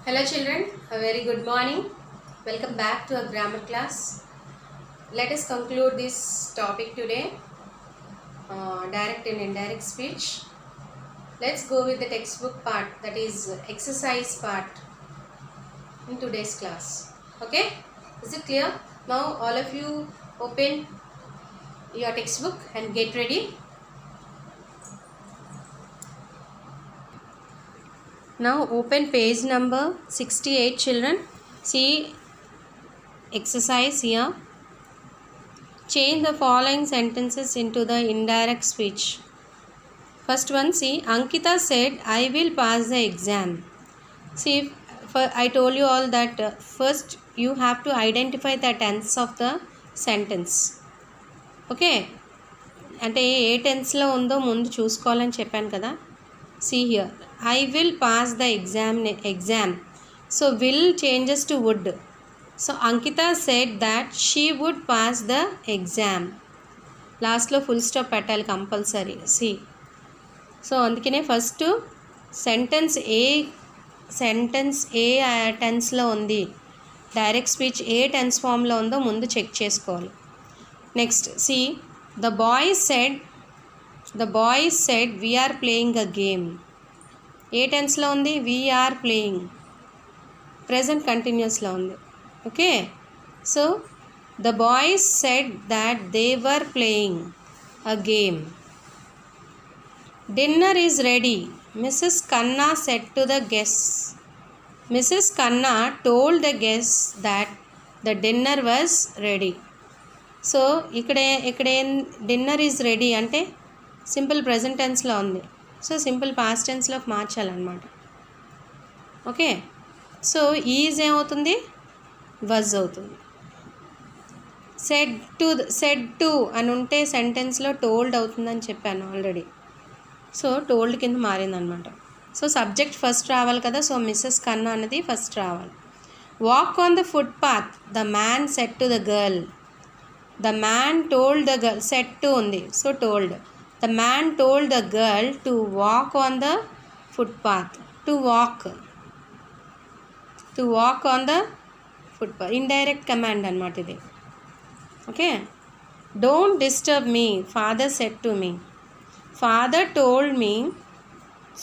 Hello children, a very good morning. Welcome back to our grammar class. Let us conclude this topic today, direct and indirect speech. Let's go with the textbook part, that is exercise part in today's class. Okay, is it clear? Now all of you open your textbook and get ready. Now open page number 68 children. See exercise here. Change the following sentences into the indirect speech. First one, see, Ankita said, I will pass the exam. See, I told you all that first you have to identify the tense of the sentence. Okay. అంటే ఏ టెన్స్లో ఉందో ముందు చూసుకోవాలని చెప్పాను కదా. See here, I will pass the exam. So will changes to would. So Ankita said that she would pass the exam. లాస్ట్లో full stop పెట్టాలి compulsory. C so అందుకనే first sentence ఏ టెన్స్లో ఉంది, డైరెక్ట్ స్పీచ్ ఏ టెన్స్ ఫామ్లో ఉందో ముందు check చేసుకోవాలి. Next see the boys said we're playing a game. ఏ టెన్స్లో ఉంది? We're playing. ప్రెజెంట్ కంటిన్యూస్లో ఉంది. Okay, so the boys said that they were playing a game. Dinner is ready, Mrs. Khanna said to the guests. Mrs. Khanna told the guests that the dinner was ready. సో ఇక్కడే dinner is ready అంటే simple present టెన్స్లో ఉంది. So simple past టెన్స్లోకి మార్చాలన్నమాట. Okay, so is ఏమవుతుంది? Was అవుతుంది. Said to అని ఉంటే సెంటెన్స్లో టోల్డ్ అవుతుందని చెప్పాను ఆల్రెడీ. సో టోల్డ్ కింద మారిందనమాట. సో సబ్జెక్ట్ ఫస్ట్ రావాలి కదా. సో మిస్సెస్ కన్నా అనేది ఫస్ట్ రావాలి. Walk on the footpath, the man said to the girl. The man told the girl, said to ఉంది, so told. The man told the girl to walk on the footpath. To walk on the footpath indirect command అనమాట ఇది. Okay, don't disturb me, father said to me. Father told me,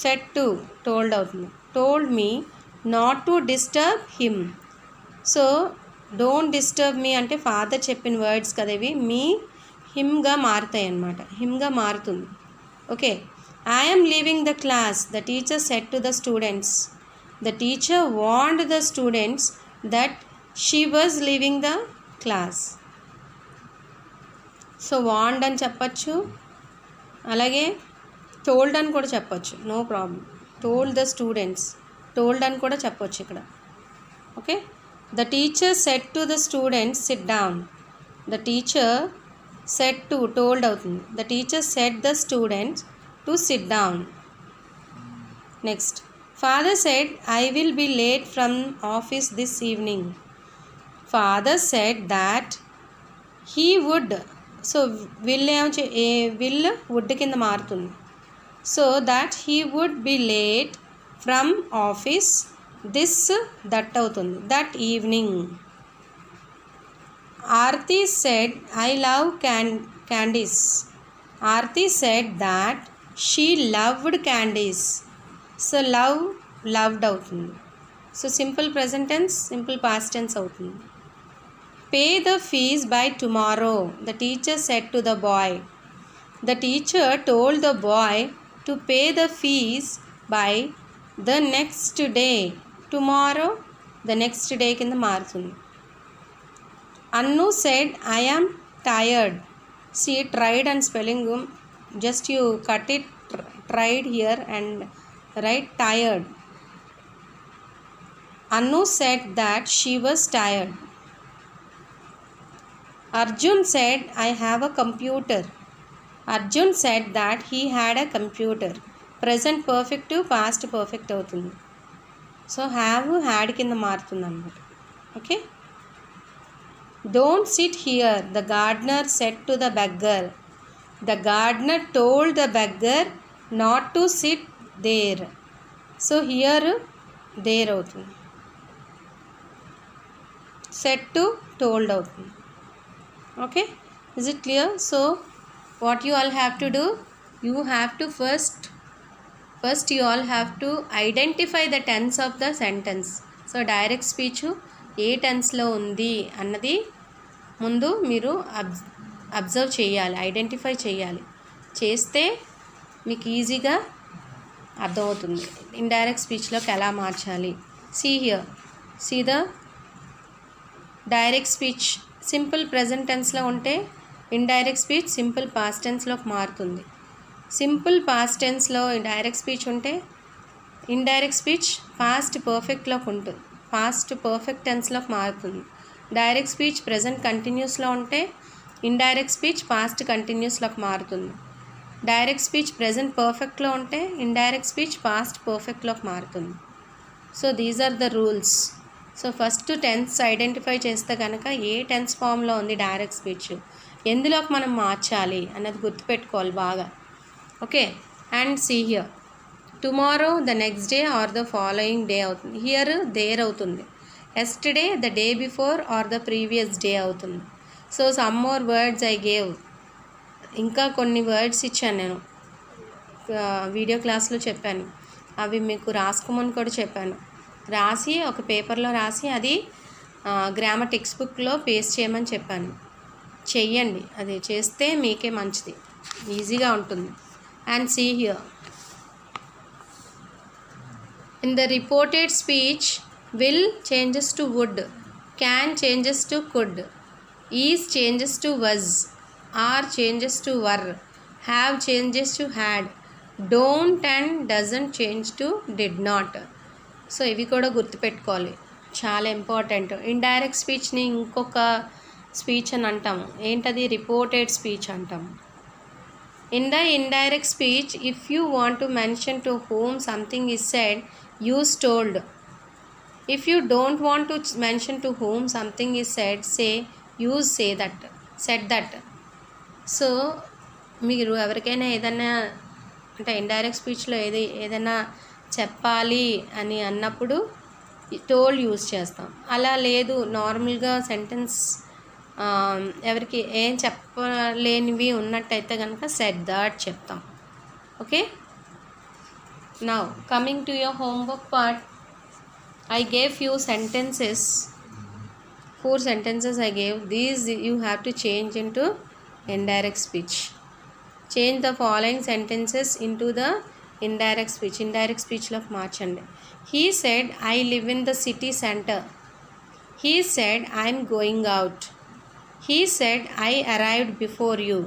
said to told అవుతుంది, told me not to disturb him. So don't disturb మీ అంటే father చెప్పిన words కదా ఇవి, మీ హిమ్గా మారుతాయి అన్నమాట, హిమ్గా మారుతుంది. Okay, I'm leaving the class, the teacher said to the students. The teacher warned the students that she was leaving the class. So warned అని చెప్పచ్చు, అలాగే టోల్డ్ అని కూడా చెప్పచ్చు, no problem. Told the students, told అని కూడా చెప్పచ్చు ఇక్కడ. Okay, the teacher said to the students sit down. The teacher said to told అవుతుంది. The teacher said the students to sit down. Next, father said I will be late from office this evening. Father said that he would. So will will would కింద మారుతుంది. So that he would be late from office this, that అవుతుంది, that evening. Aarti said I love candies. Aarti said that she loved candies. So loved అవుతుంది. So simple present tense, simple past tense అవుతుంది. Pay the fees by tomorrow, the teacher said to the boy. The teacher told the boy to pay the fees by the next day. Tomorrow, the next day కింద మారుతుంది. Annu said I am tired. See, tried and spelling, just you cut it, tried here and write tired. Annu said that she was tired. Arjun said I have a computer. Arjun said that he had a computer. Present perfect to past perfect అవుతుంది. So have had కింద మారుతుంది అన్నమాట. Okay, don't sit here, the gardener said to the beggar. The gardener told the beggar not to sit there. So here there అవుతుంది. Said to told అవుతుంది. Okay, is it clear? So what you all have to do, you have to first you all have to identify the tense of the sentence. So direct speech ఏ టెన్స్లో ఉంది అన్నది ముందు మీరు observe చేయాలి, identify చేయాలి. చేస్తే మీకు ఈజీగా అర్థమవుతుంది ఇండైరెక్ట్ స్పీచ్లోకి ఎలా మార్చాలి. See here, see the direct speech simple present టెన్స్లో ఉంటే ఇండైరెక్ట్ స్పీచ్ సింపుల్ పాస్ట్ టెన్స్లోకి మారుతుంది. సింపుల్ పాస్ట్ టెన్స్లో డైరెక్ట్ స్పీచ్ ఉంటే ఇండైరెక్ట్ స్పీచ్ పాస్ట్ పర్ఫెక్ట్లోకి ఉంటుంది, పాస్ట్ పర్ఫెక్ట్ టెన్స్లోకి మారుతుంది. డైరెక్ట్ స్పీచ్ ప్రజెంట్ కంటిన్యూస్లో ఉంటే ఇండైరెక్ట్ స్పీచ్ పాస్ట్ కంటిన్యూస్లోకి మారుతుంది. డైరెక్ట్ స్పీచ్ ప్రజెంట్ పర్ఫెక్ట్లో ఉంటే ఇండైరెక్ట్ స్పీచ్ పాస్ట్ పర్ఫెక్ట్లోకి మారుతుంది. So these are the rules. So first tense identify చేస్తే కనుక ఏ టెన్స్ ఫామ్లో ఉంది డైరెక్ట్ స్పీచ్, ఎందులోకి మనం మార్చాలి అన్నది గుర్తుపెట్టుకోవాలి బాగా. Okay, and see here tomorrow, the next day or the following day అవుతుంది. హియర్ దేర్ అవుతుంది. Yesterday, the day before or the previous day అవుతుంది. So some more words I gave, ఇంకా కొన్ని వర్డ్స్ ఇచ్చాను నేను వీడియో క్లాస్లో చెప్పాను, అవి మీకు రాసుకోమని కూడా చెప్పాను. రాసి ఒక పేపర్లో రాసి అది గ్రామర్ టెక్స్ట్ బుక్లో పేస్ట్ చేయమని చెప్పాను. చెయ్యండి, అది చేస్తే మీకే మంచిది, ఈజీగా ఉంటుంది. And see here, in the reported speech will changes to would, can changes to could, is changes to was, are changes to were, have changes to had, don't and doesn't change to did not. So ఇవి కూడా గుర్తుపెట్టుకోవాలి, చాలా important. Indirect స్పీచ్ని ఇంకొక speech అని అంటాము, ఏంటది? Reported speech అంటాము. In the indirect speech if you want to mention to whom something is said, use told. If you don't want to mention to whom something is said, say use say that, said that. So మీరు ఎవరికైనా ఏదైనా అంటే indirect స్పీచ్లో ఏదైనా చెప్పాలి అని అన్నప్పుడు told use చేస్తాం. అలా లేదు, నార్మల్గా సెంటెన్స్ ఎవరికి ఏం చెప్పలేనివి ఉన్నట్టయితే కనుక సెడ్ దట్ చెప్తాం. Okay, now coming to your homework part, I gave few sentences, 4 sentences I gave. These you have to change into indirect speech. Change the following sentences into the indirect speech. Indirect speech lo marchandi. He said, I live in the city center. He said, I am going out. He said, I arrived before you.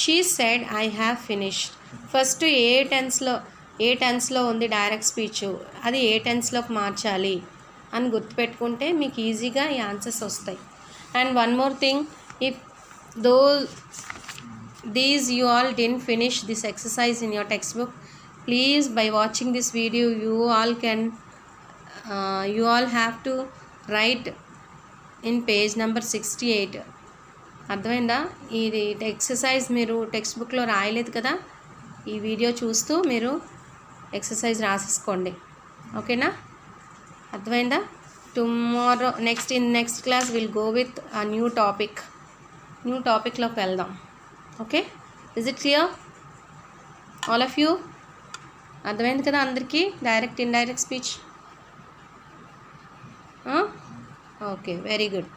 She said, I have finished. First ఏ టెన్స్లో ఉంది direct speech, అది ఏ టెన్స్లోకి మార్చాలి అని గుర్తుపెట్టుకుంటే మీకు ఈజీగా ఈ answers వస్తాయి. And one more thing, if these you all didn't finish this exercise in your textbook, please by watching this video you all have to write in page number 68. అర్థమైందా? ఇది ఎక్సర్సైజ్ మీరు టెక్స్ట్ బుక్లో రాయలేదు కదా, ఈ video చూస్తూ మీరు exercise రాసేసుకోండి. ఓకేనా? అర్థమైందా? Tomorrow next class will go with a new టాపిక్లోకి వెళ్దాం. Okay, is it clear all of you? అర్థమైంది కదా అందరికీ direct indirect speech? Okay, very good.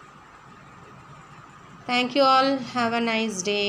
Thank you all. Have a nice day.